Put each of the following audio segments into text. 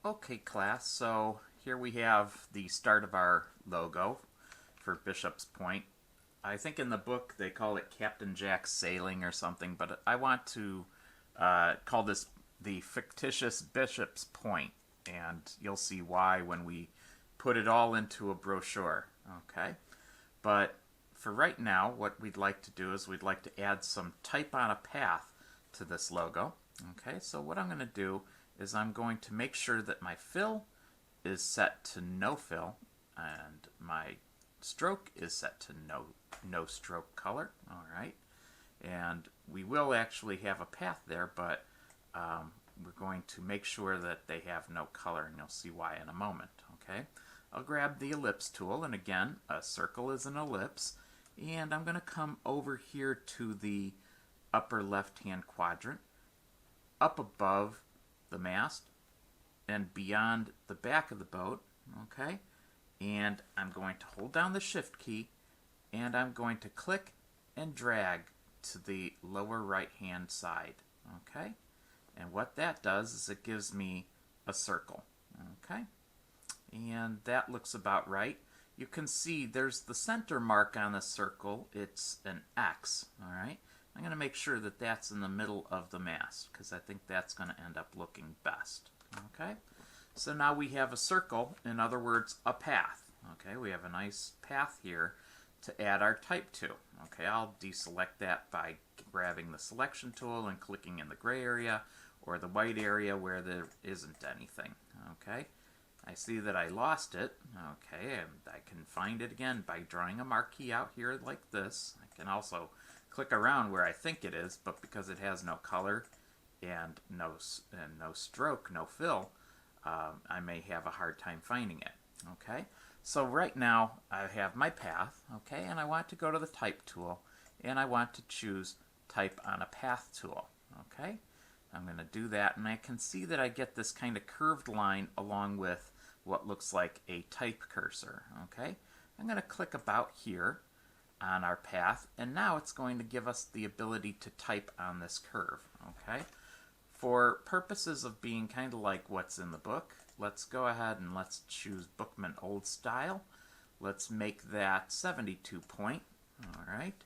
Okay, class, so here we have the start of our logo for Bishop's Point. I think in the book they call it Captain Jack Sailing or something, but I want to call this the fictitious Bishop's Point, and you'll see why when we put it all into a brochure, okay? But for right now, what we'd like to do is we'd like to add some type on a path to this logo, okay? So what I'm going to do is I'm going to make sure that my fill is set to no fill and my stroke is set to no stroke color. All right, and we will actually have a path there, but we're going to make sure that they have no color, and you'll see why in a moment. Okay, I'll grab the ellipse tool, and again, a circle is an ellipse, and I'm going to come over here to the upper left hand quadrant, up above the mast and beyond the back of the boat, okay? And I'm going to hold down the shift key and I'm going to click and drag to the lower right hand side, okay? And what that does is it gives me a circle, okay? And that looks about right. You can see there's the center mark on the circle. It's an X, all right? I'm going to make sure that that's in the middle of the mast because I think that's going to end up looking best. Okay, so now we have a circle, in other words, a path. Okay, we have a nice path here to add our type to. Okay, I'll deselect that by grabbing the selection tool and clicking in the gray area or the white area where there isn't anything. Okay, I see that I lost it. Okay, and I can find it again by drawing a marquee out here like this. I can also click around where I think it is, but because it has no color and no stroke, no fill, I may have a hard time finding it. Okay, so right now I have my path, okay, and I want to go to the type tool and I want to choose type on a path tool. Okay, I'm going to do that, and I can see that I get this kind of curved line along with what looks like a type cursor. Okay, I'm going to click about here on our path, and now it's going to give us the ability to type on this curve. Okay, for purposes of being kind of like what's in the book, let's go ahead and let's choose Bookman Old Style. Let's make that 72 point. All right,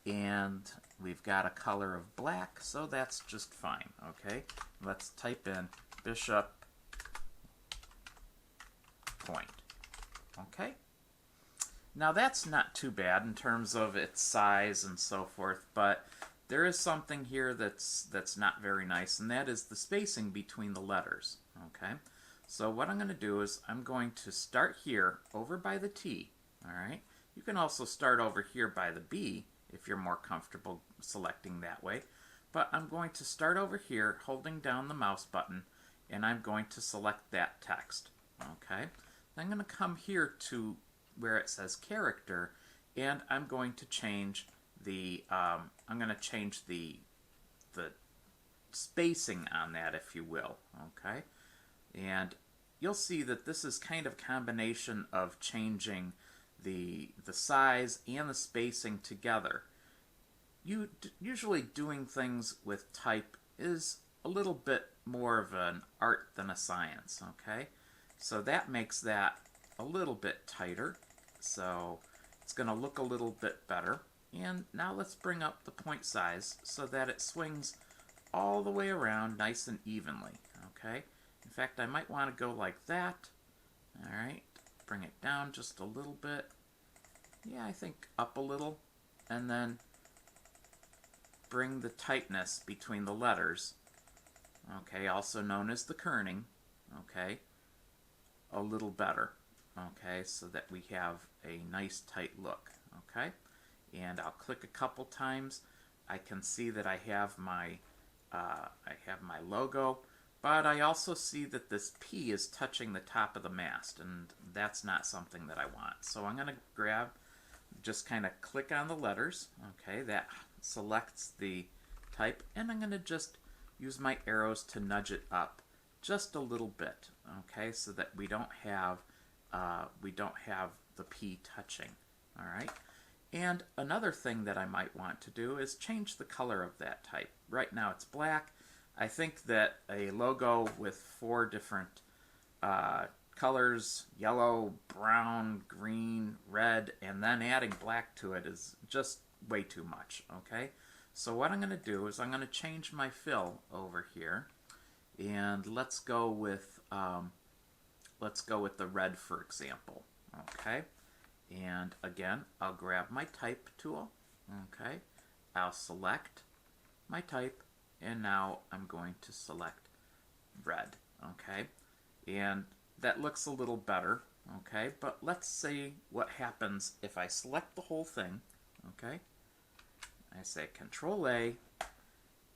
and we've got a color of black, so that's just fine. Okay, let's type in Bishop Point. Okay, now that's not too bad in terms of its size and so forth, but there is something here that's not very nice, and that is the spacing between the letters. Okay, so what I'm going to do is I'm going to start here over by the T. All right, you can also start over here by the B if you're more comfortable selecting that way, but I'm going to start over here holding down the mouse button, and I'm going to select that text. Okay, I'm going to come here to where it says character, and I'm going to change the the spacing on that, if you will. Okay, and you'll see that this is kind of a combination of changing the size and the spacing together. Usually doing things with type is a little bit more of an art than a science. Okay, so that makes that a little bit tighter, so it's going to look a little bit better. And now let's bring up the point size so that it swings all the way around nice and evenly. Okay, in fact, I might want to go like that. All right, bring it down just a little bit. Yeah, I think up a little, and then bring the tightness between the letters, okay, also known as the kerning, okay, a little better. Okay, so that we have a nice tight look. Okay, and I'll click a couple times. I can see that I have my logo, but I also see that this P is touching the top of the mast, and that's not something that I want. So I'm going to just kind of click on the letters. Okay, that selects the type, and I'm going to just use my arrows to nudge it up just a little bit. Okay, so that we don't have the P touching. All right, and another thing that I might want to do is change the color of that type. Right now it's black. I think that a logo with 4 different colors, yellow, brown, green, red, and then adding black to it is just way too much, okay? So what I'm going to do is I'm going to change my fill over here, and let's go with the red, for example, okay? And again, I'll grab my type tool, okay? I'll select my type, and now I'm going to select red, okay? And that looks a little better, okay? But let's see what happens if I select the whole thing, okay? I say Control A,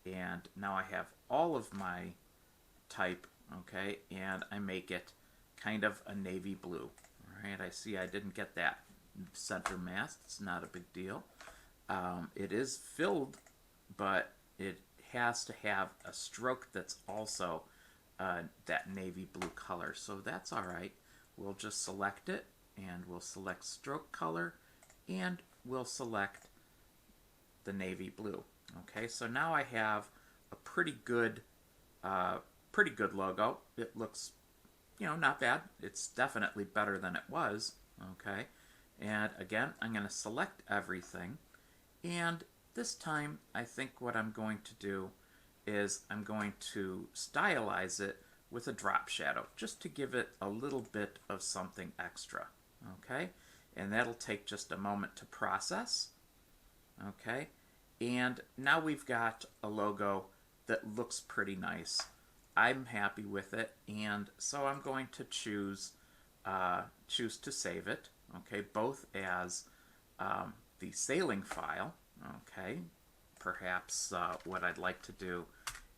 and now I have all of my type, okay? And I make it kind of a navy blue, all right? I see I didn't get that center mask. It's not a big deal. It is filled, but it has to have a stroke that's also that navy blue color, so that's all right. We'll just select it, and we'll select stroke color, and we'll select the navy blue. Okay, so now I have a pretty good logo. It looks, not bad. It's definitely better than it was. Okay, and again, I'm going to select everything, and this time I think what I'm going to do is I'm going to stylize it with a drop shadow, just to give it a little bit of something extra, okay? And that'll take just a moment to process, okay? And now we've got a logo that looks pretty nice. I'm happy with it, and so I'm going to choose to save it, okay, both as the sailing file, okay? Perhaps what I'd like to do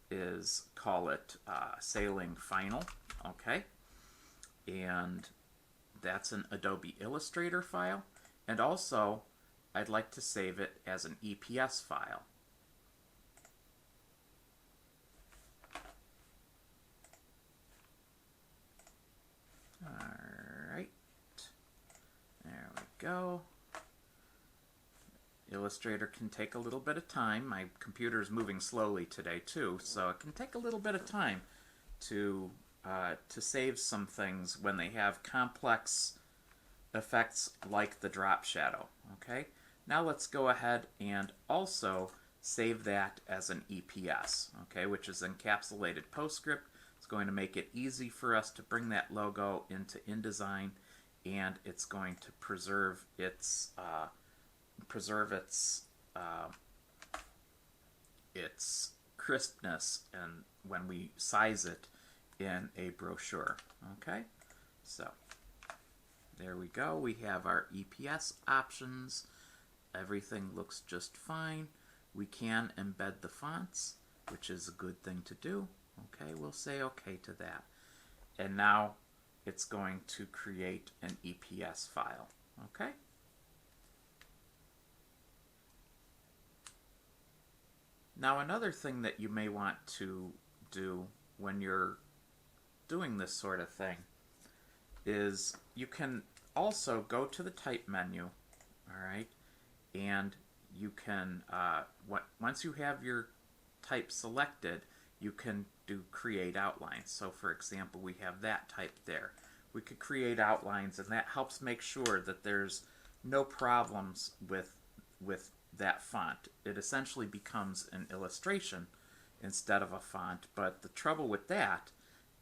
is call it Sailing Final, okay? And that's an Adobe Illustrator file. And also, I'd like to save it as an EPS file. Alright, there we go. Illustrator can take a little bit of time. My computer is moving slowly today too, so it can take a little bit of time to save some things when they have complex effects like the drop shadow. Okay, now let's go ahead and also save that as an EPS, okay, which is encapsulated PostScript. It's going to make it easy for us to bring that logo into InDesign, and it's going to preserve its crispness and when we size it in a brochure. Okay, so there we go. We have our EPS options. Everything looks just fine. We can embed the fonts, which is a good thing to do. Okay, we'll say okay to that. And now it's going to create an EPS file. Okay. Now another thing that you may want to do when you're doing this sort of thing is you can also go to the type menu, all right, and you can, once you have your type selected, you can do create outlines. So for example, we have that type there. We could create outlines, and that helps make sure that there's no problems with that font. It essentially becomes an illustration instead of a font, but the trouble with that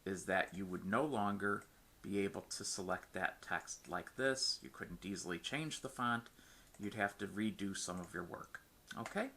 is that you would no longer be able to select that text like this. You couldn't easily change the font. You'd have to redo some of your work. Okay,